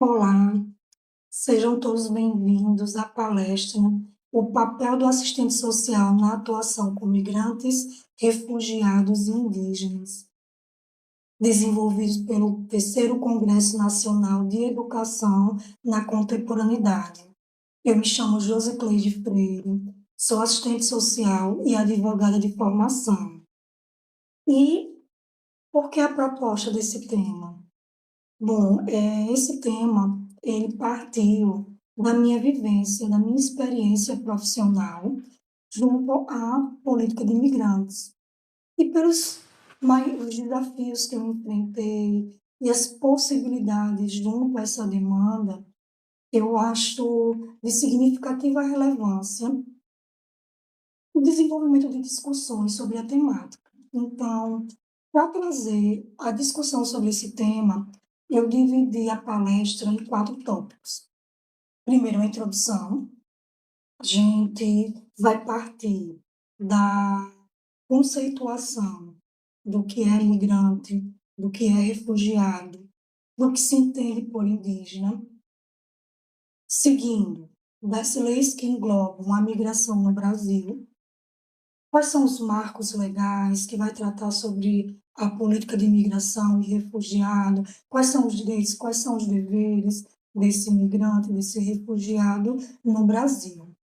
Olá, sejam todos bem-vindos à palestra O papel do assistente social na atuação com migrantes, refugiados e indígenas, desenvolvidos pelo Terceiro Congresso Nacional de Educação na Contemporaneidade. Eu me chamo Josicleide Freire, sou assistente social e advogada de formação. E por que a proposta desse tema? Bom, esse tema, ele partiu da minha vivência, da minha experiência profissional junto à política de imigrantes e pelos os desafios que eu enfrentei e as possibilidades junto a essa demanda, eu acho de significativa relevância o desenvolvimento de discussões sobre a temática. Então, para trazer a discussão sobre esse tema, eu dividi a palestra em 4 tópicos. Primeiro, a introdução. A gente vai partir da conceituação do que é imigrante, do que é refugiado, do que se entende por indígena. Seguindo, das leis que englobam a migração no Brasil. Quais são os marcos legais que vai tratar sobre a política de imigração e refugiado? Quais são os direitos, quais são os deveres desse imigrante, desse refugiado no Brasil?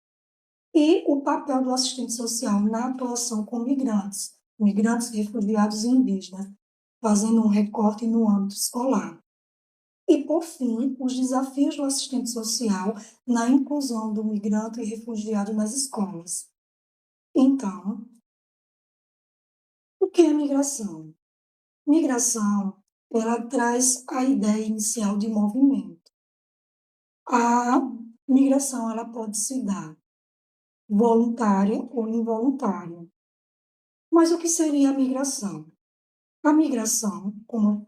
E o papel do assistente social na atuação com migrantes, refugiados e indígenas, fazendo um recorte no âmbito escolar. E, por fim, os desafios do assistente social na inclusão do migrante e refugiado nas escolas. Então, o que é migração? Migração, ela traz a ideia inicial de movimento. A migração, ela pode se dar voluntária ou involuntária. Mas o que seria a migração? A migração, como eu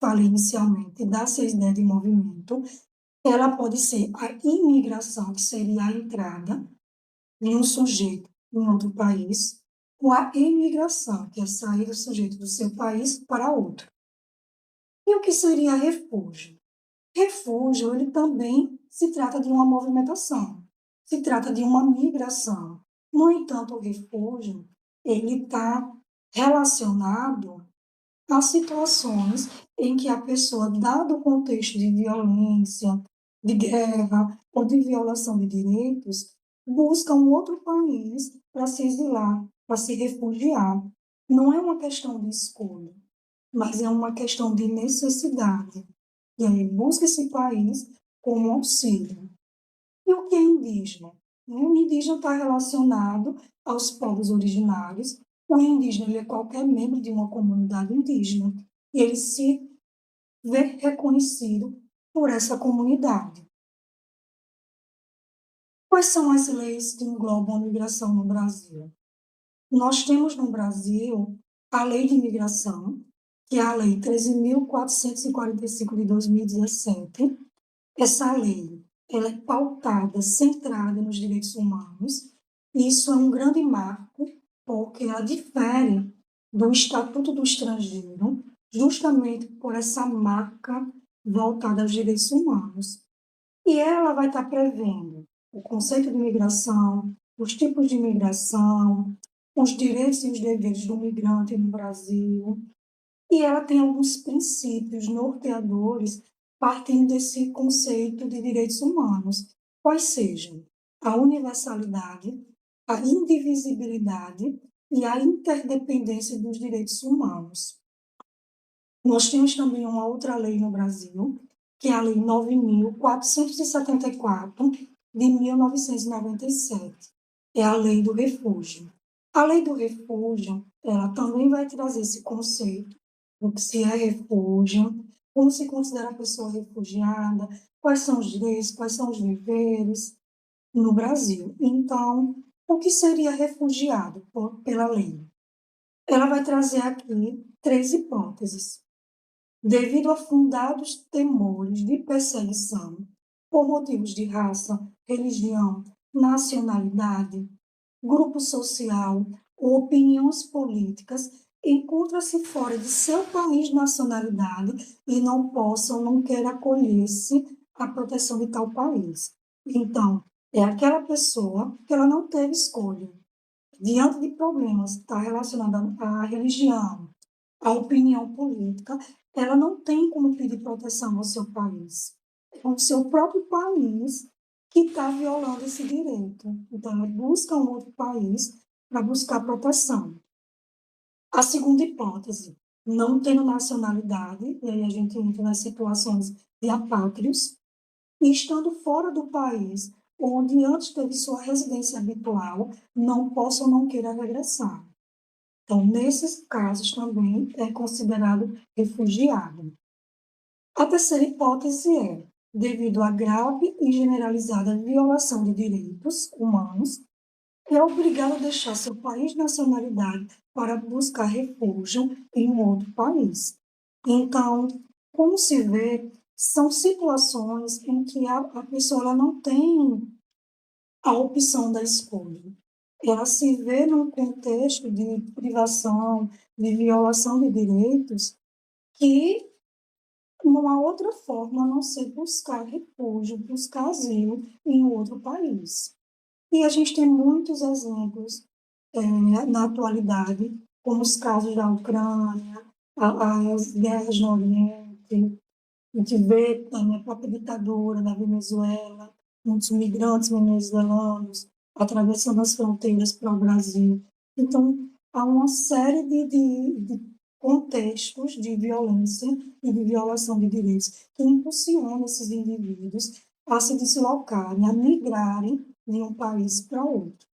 falei inicialmente, dá-se a ideia de movimento, ela pode ser a imigração, que seria a entrada de um sujeito em outro país, ou a emigração, que é sair do sujeito do seu país para outro. E o que seria refúgio? Refúgio, ele também se trata de uma movimentação, se trata de uma migração. No entanto, o refúgio, ele está relacionado a situações em que a pessoa, dado o contexto de violência, de guerra ou de violação de direitos, busca um outro país para se exilar, para se refugiar. Não é uma questão de escolha, mas é uma questão de necessidade. E aí busca esse país como auxílio. E o que é indígena? O indígena está relacionado aos povos originários. O indígena, ele é qualquer membro de uma comunidade indígena e ele se vê reconhecido por essa comunidade. Quais são as leis que englobam a migração no Brasil? Nós temos no Brasil a Lei de Imigração, que é a Lei 13.445 de 2017. Essa lei, ela é pautada, centrada nos direitos humanos, e isso é um grande marco, porque ela difere do Estatuto do Estrangeiro, justamente por essa marca voltada aos direitos humanos. E ela vai estar prevendo o conceito de imigração, os tipos de imigração, os direitos e os deveres do migrante no Brasil, e ela tem alguns princípios norteadores partindo desse conceito de direitos humanos, quais sejam a universalidade, a indivisibilidade e a interdependência dos direitos humanos. Nós temos também uma outra lei no Brasil, que é a Lei 9.474, de 1997. É a Lei do Refúgio. A Lei do Refúgio, ela também vai trazer esse conceito do que se é refúgio, como se considera a pessoa refugiada, quais são os direitos, quais são os deveres no Brasil. Então, o que seria refugiado pela lei? Ela vai trazer aqui 3 hipóteses. Devido a fundados temores de perseguição por motivos de raça, religião, nacionalidade, grupo social ou opiniões políticas, encontra-se fora de seu país de nacionalidade e não possa ou não queira acolher-se a proteção de tal país. Então, é aquela pessoa que ela não teve escolha. Diante de problemas que está relacionado à religião, à opinião política, ela não tem como pedir proteção ao seu país. É o seu próprio país que está violando esse direito. Então, ela busca um outro país para buscar proteção. A segunda hipótese, não tendo nacionalidade, e aí a gente entra nas situações de apátridos, e estando fora do país, onde antes teve sua residência habitual, não possa ou não queira regressar. Então, nesses casos também é considerado refugiado. A terceira hipótese é, devido à grave e generalizada violação de direitos humanos, é obrigado a deixar seu país de nacionalidade para buscar refúgio em um outro país. Então, como se vê, são situações em que a pessoa ela não tem a opção da escolha. Ela se vê num contexto de privação, de violação de direitos, que não há outra forma a não ser buscar refúgio, buscar asilo em outro país. E a gente tem muitos exemplos na atualidade, como os casos da Ucrânia, as guerras no Oriente, a gente vê também a própria ditadura da Venezuela, muitos migrantes venezuelanos atravessando as fronteiras para o Brasil. Então, há uma série de contextos de violência e de violação de direitos que impulsionam esses indivíduos a se deslocarem, a migrarem de um país para outro.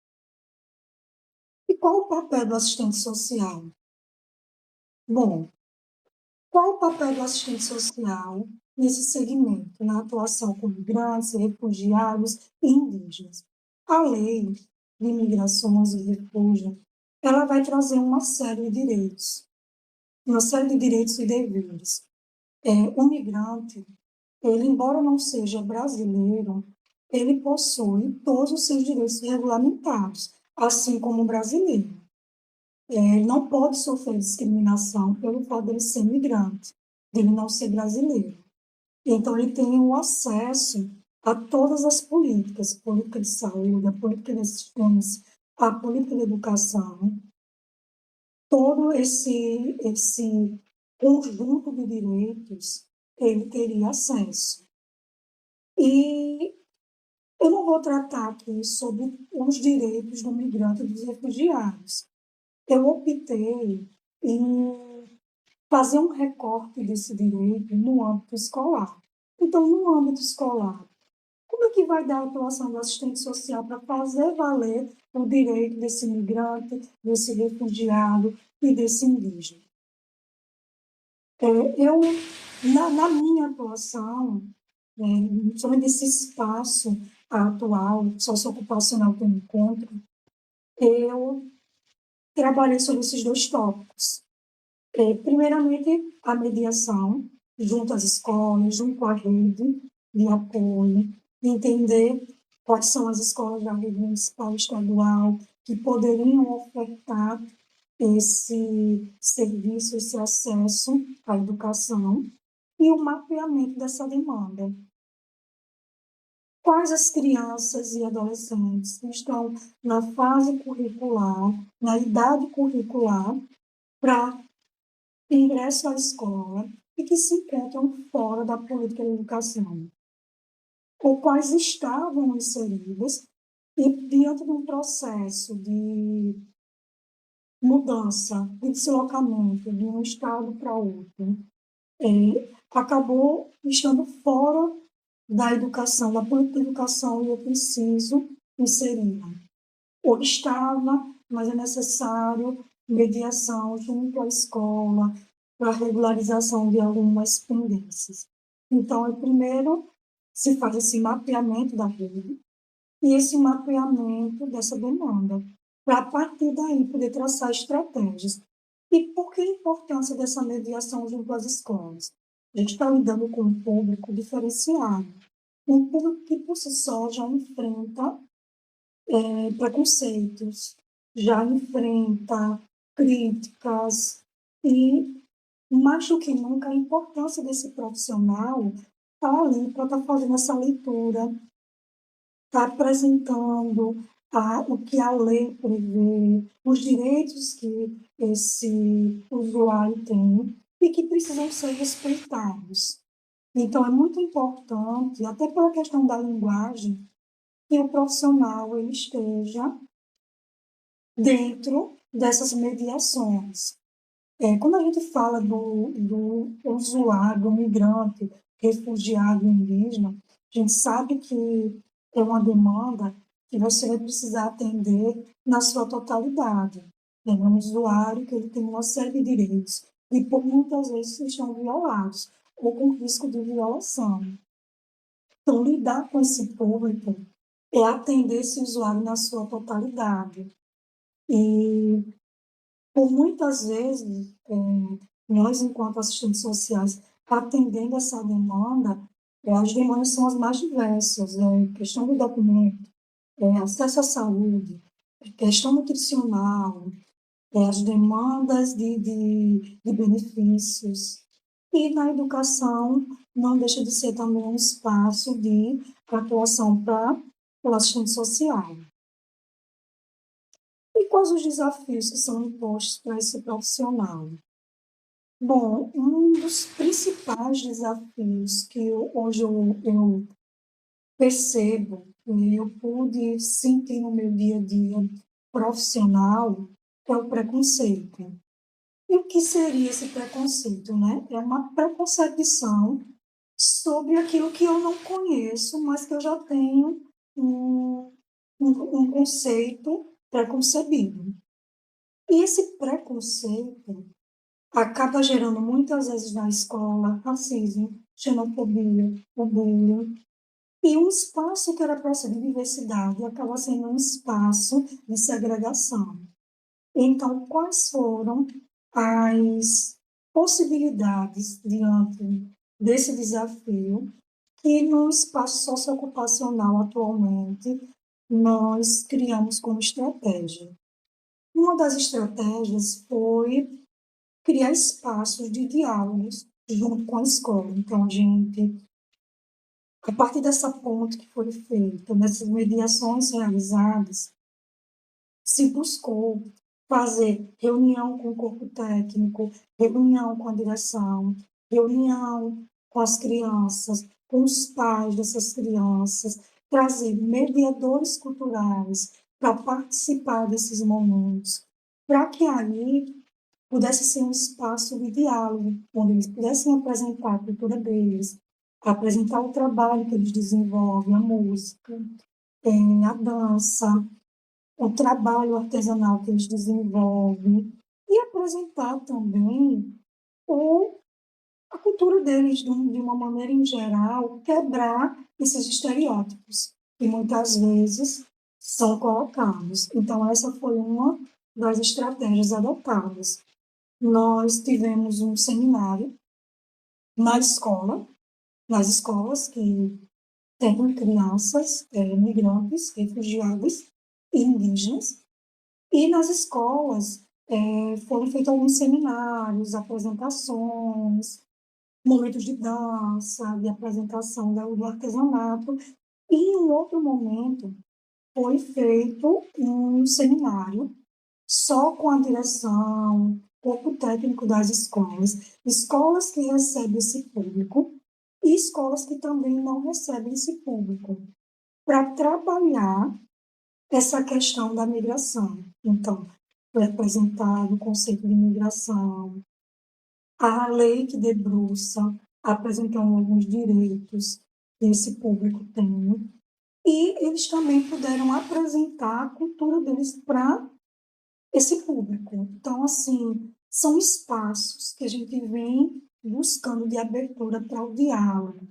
E qual o papel do assistente social? Bom, qual o papel do assistente social nesse segmento, na atuação com migrantes, refugiados e indígenas? A lei de migrações e refúgio, ela vai trazer uma série de direitos e deveres. O migrante, ele, embora não seja brasileiro, ele possui todos os seus direitos regulamentados, assim como o brasileiro. Ele não pode sofrer discriminação pelo fato de ele ser migrante, de ele não ser brasileiro. Então, ele tem o acesso a todas as políticas, política de saúde, a política de assistência, a política de educação, todo esse conjunto de direitos ele teria acesso. E eu não vou tratar aqui sobre os direitos do migrante e dos refugiados. Eu optei em fazer um recorte desse direito no âmbito escolar. Então, no âmbito escolar, como é que vai dar a atuação do assistente social para fazer valer o direito desse migrante, desse refugiado e desse indígena? Eu, na minha atuação, somente desse espaço atual, socioocupacional que eu encontro, eu trabalhei sobre esses dois tópicos. Primeiramente, a mediação, junto às escolas, junto à rede de apoio, entender quais são as escolas da rede municipal e estadual que poderiam ofertar esse serviço, esse acesso à educação e o mapeamento dessa demanda. Quais as crianças e adolescentes que estão na fase curricular, na idade curricular, para ingresso à escola e que se encontram fora da política de educação, ou quais estavam inseridas e diante de um processo de mudança, de deslocamento de um estado para outro, acabou estando fora da educação, da política de educação, e eu preciso inseri-la. Ou estava, mas é necessário mediação junto à escola para a regularização de algumas pendências. Então, primeiro se faz esse mapeamento da rede e esse mapeamento dessa demanda, para a partir daí poder traçar estratégias. E por que a importância dessa mediação junto às escolas? A gente está lidando com um público diferenciado, um público que por si só já enfrenta preconceitos, já enfrenta críticas e, mais do que nunca, a importância desse profissional está ali para estar fazendo essa leitura, está apresentando o que a lei prevê, os direitos que esse usuário tem e que precisam ser respeitados. Então, é muito importante, até pela questão da linguagem, que o profissional ele esteja dentro dessas mediações. Quando a gente fala do usuário, do migrante, refugiado indígena, a gente sabe que é uma demanda que você vai precisar atender na sua totalidade. É um usuário que ele tem uma série de direitos e por muitas vezes estão violados ou com risco de violação. Então, lidar com esse público é atender esse usuário na sua totalidade. E por muitas vezes, nós, enquanto assistentes sociais, atendendo essa demanda, as demandas são as mais diversas, questão do documento, acesso à saúde, questão nutricional, as demandas de benefícios. E na educação não deixa de ser também um espaço de atuação para o assistente social. E quais os desafios que são impostos para esse profissional? Bom, um dos principais desafios que hoje eu percebo e eu pude sentir no meu dia a dia profissional é o preconceito. E o que seria esse preconceito, né? É uma preconcepção sobre aquilo que eu não conheço, mas que eu já tenho um conceito preconcebido. E esse preconceito acaba gerando muitas vezes na escola racismo, xenofobia, o bullying. E um espaço que era para ser de diversidade acaba sendo um espaço de segregação. Então, quais foram as possibilidades diante desse desafio que no espaço socioocupacional atualmente nós criamos como estratégia? Uma das estratégias foi criar espaços de diálogos junto com a escola. Então, a gente, a partir dessa ponte que foi feita, dessas mediações realizadas, se buscou fazer reunião com o corpo técnico, reunião com a direção, reunião com as crianças, com os pais dessas crianças, trazer mediadores culturais para participar desses momentos, para que ali pudesse ser um espaço de diálogo, onde eles pudessem apresentar a cultura deles, apresentar o trabalho que eles desenvolvem, a música, a dança, o trabalho artesanal que eles desenvolvem, e apresentar também o, a cultura deles de uma maneira em geral, quebrar esses estereótipos que muitas vezes são colocados. Então, essa foi uma das estratégias adotadas. Nós tivemos um seminário na escola, nas escolas que têm crianças migrantes, refugiadas e indígenas, e nas escolas foram feitos alguns seminários, apresentações, momentos de dança, de apresentação do artesanato, e em um outro momento foi feito um seminário só com a direção, corpo técnico das escolas, escolas que recebem esse público e escolas que também não recebem esse público, para trabalhar essa questão da migração. Então, foi apresentado o conceito de migração, a lei que debruça, apresentando alguns direitos que esse público tem, e eles também puderam apresentar a cultura deles para esse público. Então, assim, são espaços que a gente vem buscando de abertura para o diálogo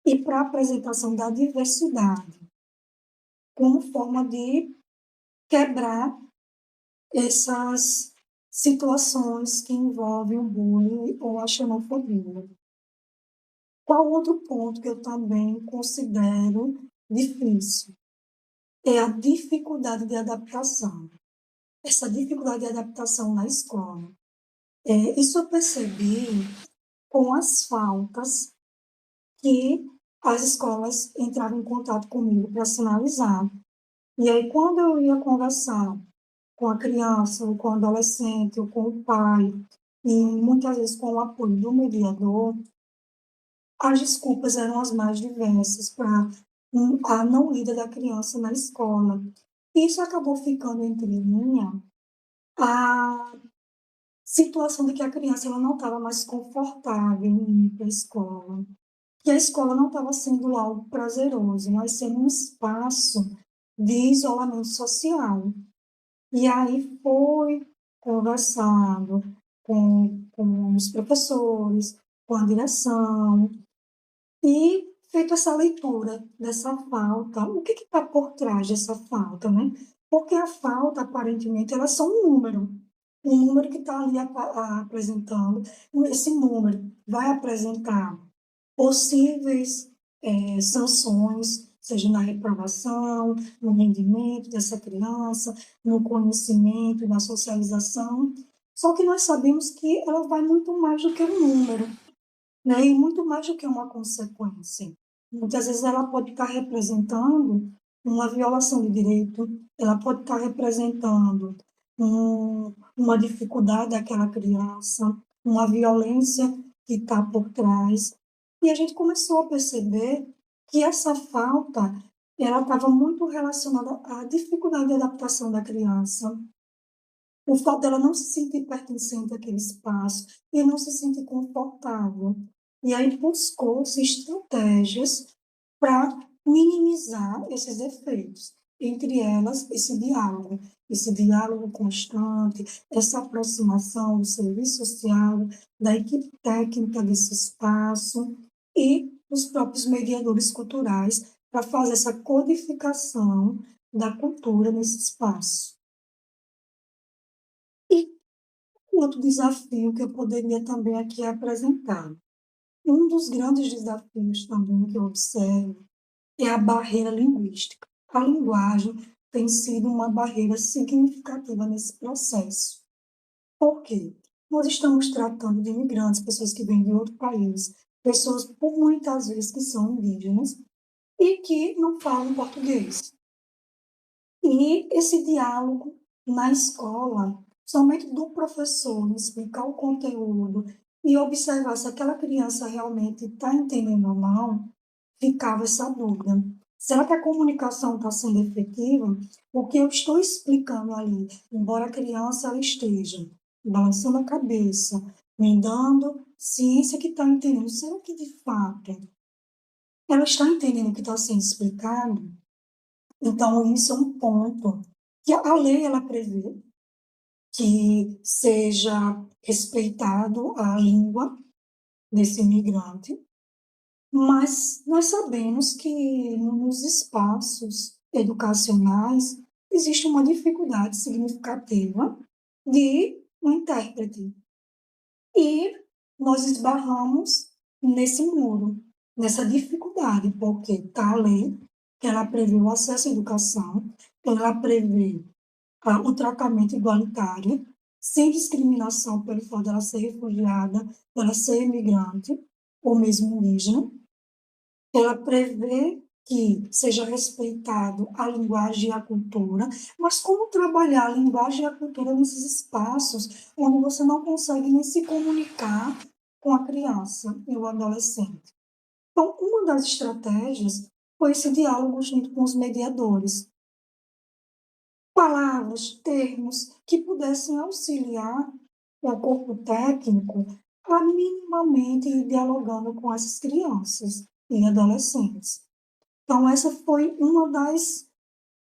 e para a apresentação da diversidade, como forma de quebrar essas situações que envolvem o bullying ou a xenofobia. Qual outro ponto que eu também considero difícil? É a dificuldade de adaptação. Essa dificuldade de adaptação na escola. Isso eu percebi com as faltas que as escolas entravam em contato comigo para sinalizar. E aí, quando eu ia conversar com a criança, ou com o adolescente, ou com o pai, e muitas vezes com o apoio do mediador, as desculpas eram as mais diversas para a não ida da criança na escola. Isso acabou ficando entre mim a situação de que a criança ela não estava mais confortável em ir para a escola, que a escola não estava sendo algo prazeroso, mas sendo um espaço de isolamento social. E aí foi conversado com os professores, com a direção, e feito essa leitura dessa falta, o que está por trás dessa falta, né? Porque a falta, aparentemente, ela é só um número que está ali apresentando, esse número vai apresentar possíveis sanções, seja na reprovação, no rendimento dessa criança, no conhecimento, na socialização, só que nós sabemos que ela vai muito mais do que um número, né? E muito mais do que uma consequência. Muitas vezes ela pode estar representando uma violação de direito, ela pode estar representando uma dificuldade daquela criança, uma violência que está por trás. E a gente começou a perceber que essa falta ela estava muito relacionada à dificuldade de adaptação da criança, o fato dela não se sentir pertencente àquele espaço e não se sentir confortável. E aí buscou-se estratégias para minimizar esses efeitos. Entre elas, esse diálogo constante, essa aproximação do serviço social, da equipe técnica desse espaço e dos próprios mediadores culturais para fazer essa codificação da cultura nesse espaço. E outro desafio que eu poderia também aqui apresentar. Um dos grandes desafios também que eu observo é a barreira linguística. A linguagem tem sido uma barreira significativa nesse processo. Por quê? Nós estamos tratando de imigrantes, pessoas que vêm de outro país, pessoas, por muitas vezes, que são indígenas e que não falam português. E esse diálogo na escola, somente do professor explicar o conteúdo e observar se aquela criança realmente está entendendo ou não, ficava essa dúvida. Será que a comunicação está sendo efetiva? O que eu estou explicando ali, embora a criança ela esteja balançando a cabeça, me dando ciência que está entendendo, será que de fato ela está entendendo o que está sendo explicado? Então, isso é um ponto que a lei ela prevê que seja respeitado a língua desse imigrante, mas nós sabemos que nos espaços educacionais existe uma dificuldade significativa de um intérprete. E nós esbarramos nesse muro, nessa dificuldade, porque está a lei, que ela prevê o acesso à educação, ela prevê o tratamento igualitário, sem discriminação pelo fato dela ser refugiada, dela ser imigrante, ou mesmo indígena. Ela prevê que seja respeitado a linguagem e a cultura, mas como trabalhar a linguagem e a cultura nesses espaços onde você não consegue nem se comunicar com a criança e o adolescente? Então, uma das estratégias foi esse diálogo junto com os mediadores, palavras, termos que pudessem auxiliar o corpo técnico a minimamente ir dialogando com essas crianças e adolescentes. Então, essa foi uma das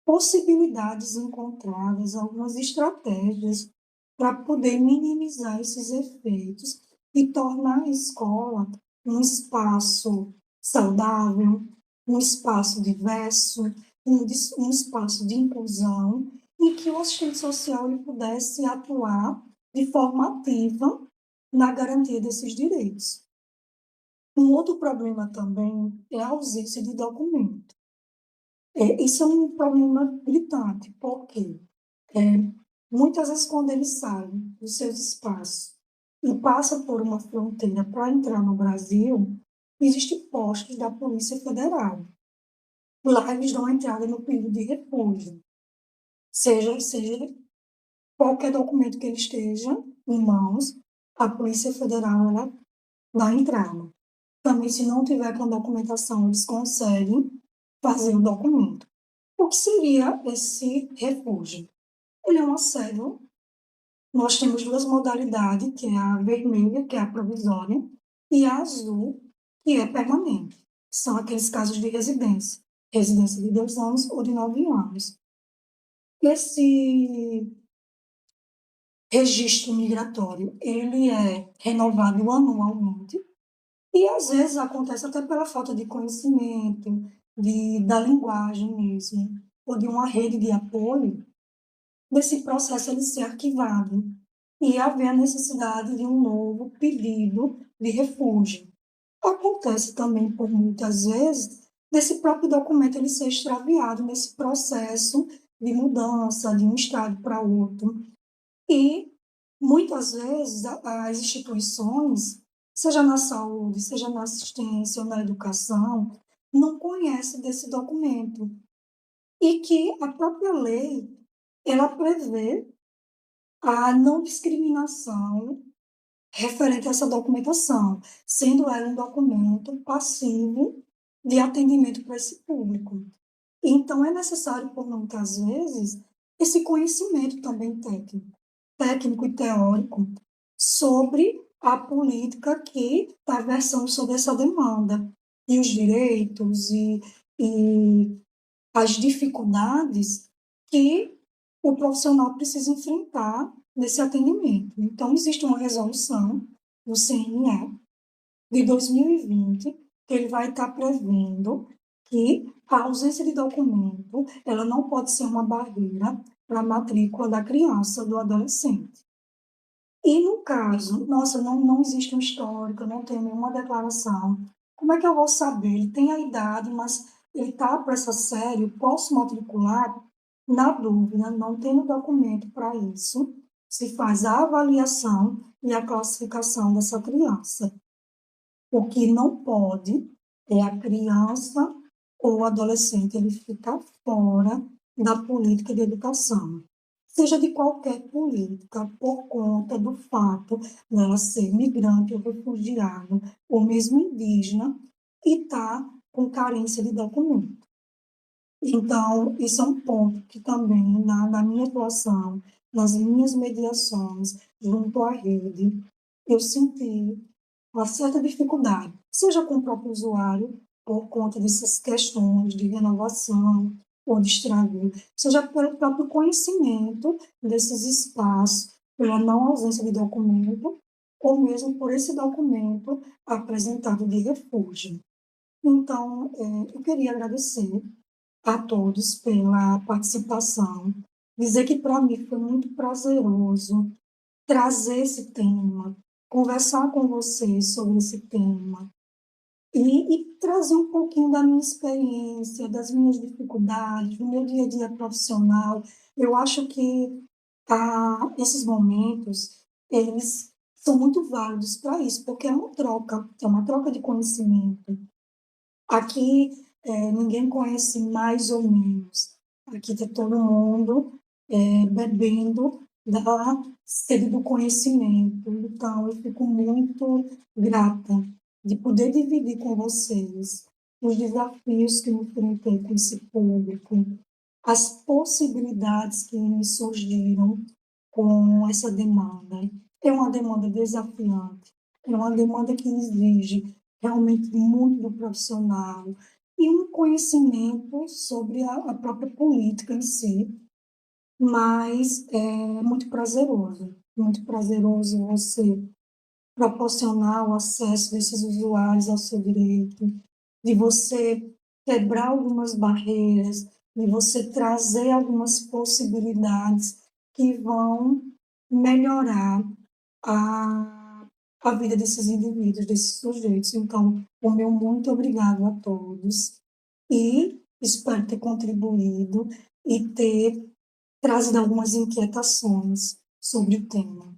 possibilidades encontradas, algumas estratégias para poder minimizar esses efeitos e tornar a escola um espaço saudável, um espaço diverso, um espaço de inclusão, em que o assistente social ele pudesse atuar de forma ativa na garantia desses direitos. Um outro problema também é a ausência de documento. Isso é um problema gritante, porque é, muitas vezes quando eles saem dos seus espaços e passam por uma fronteira para entrar no Brasil, existem postos da Polícia Federal. Lá eles dão entrada no pedido de refúgio, seja qualquer documento que ele esteja em mãos, a Polícia Federal ela dá entrada. Também, se não tiver com documentação, eles conseguem fazer o documento. O que seria esse refúgio? Ele é uma cédula. Nós temos duas modalidades, que é a vermelha, que é a provisória, e a azul, que é permanente. São aqueles casos de residência. Residência de 2 anos ou de 9 anos. Esse registro migratório, ele é renovado anualmente e, às vezes, acontece até pela falta de conhecimento, da linguagem mesmo, ou de uma rede de apoio, desse processo ele ser arquivado e haver a necessidade de um novo pedido de refúgio. Acontece também, por muitas vezes, desse próprio documento ele ser extraviado nesse processo de mudança de um estado para outro. E, muitas vezes, as instituições, seja na saúde, seja na assistência ou na educação, não conhecem desse documento. E que a própria lei, ela prevê a não discriminação referente a essa documentação, sendo ela um documento passivo de atendimento para esse público. Então, é necessário, por muitas vezes, esse conhecimento também técnico e teórico, sobre a política que está versando sobre essa demanda, e os direitos e as dificuldades que o profissional precisa enfrentar nesse atendimento. Então, existe uma resolução do CNE de 2020 que ele vai estar prevendo que a ausência de documento ela não pode ser uma barreira para a matrícula da criança, do adolescente. E no caso, nossa, não existe um histórico, não tem nenhuma declaração. Como é que eu vou saber? Ele tem a idade, mas ele está para essa série, posso matricular? Na dúvida, não tendo documento para isso, se faz a avaliação e a classificação dessa criança. O que não pode é a criança ou o adolescente ele ficar fora da política de educação, seja de qualquer política, por conta do fato dela ser migrante ou refugiado, ou mesmo indígena, e estar com carência de documento. Então, isso é um ponto que também, na minha atuação, nas minhas mediações, junto à rede, eu senti uma certa dificuldade, seja com o próprio usuário, por conta dessas questões de renovação ou de extravio, seja pelo próprio conhecimento desses espaços, pela não ausência de documento, ou mesmo por esse documento apresentado de refúgio. Então, eu queria agradecer a todos pela participação, dizer que para mim foi muito prazeroso trazer esse tema, conversar com vocês sobre esse tema e trazer um pouquinho da minha experiência, das minhas dificuldades, do meu dia a dia profissional. Eu acho que esses momentos, eles são muito válidos para isso, porque é uma troca de conhecimento. Aqui, ninguém conhece mais ou menos. Aqui está todo mundo bebendo da sede do conhecimento. Então, eu fico muito grata de poder dividir com vocês os desafios que eu enfrentei com esse público, as possibilidades que me surgiram com essa demanda. É uma demanda desafiante, é uma demanda que exige realmente muito do profissional e um conhecimento sobre a própria política em si, mas é muito prazeroso você proporcionar o acesso desses usuários ao seu direito, de você quebrar algumas barreiras, de você trazer algumas possibilidades que vão melhorar a, a vida desses indivíduos, desses sujeitos. Então, o meu muito obrigado a todos e espero ter contribuído e ter trazido algumas inquietações sobre o tema.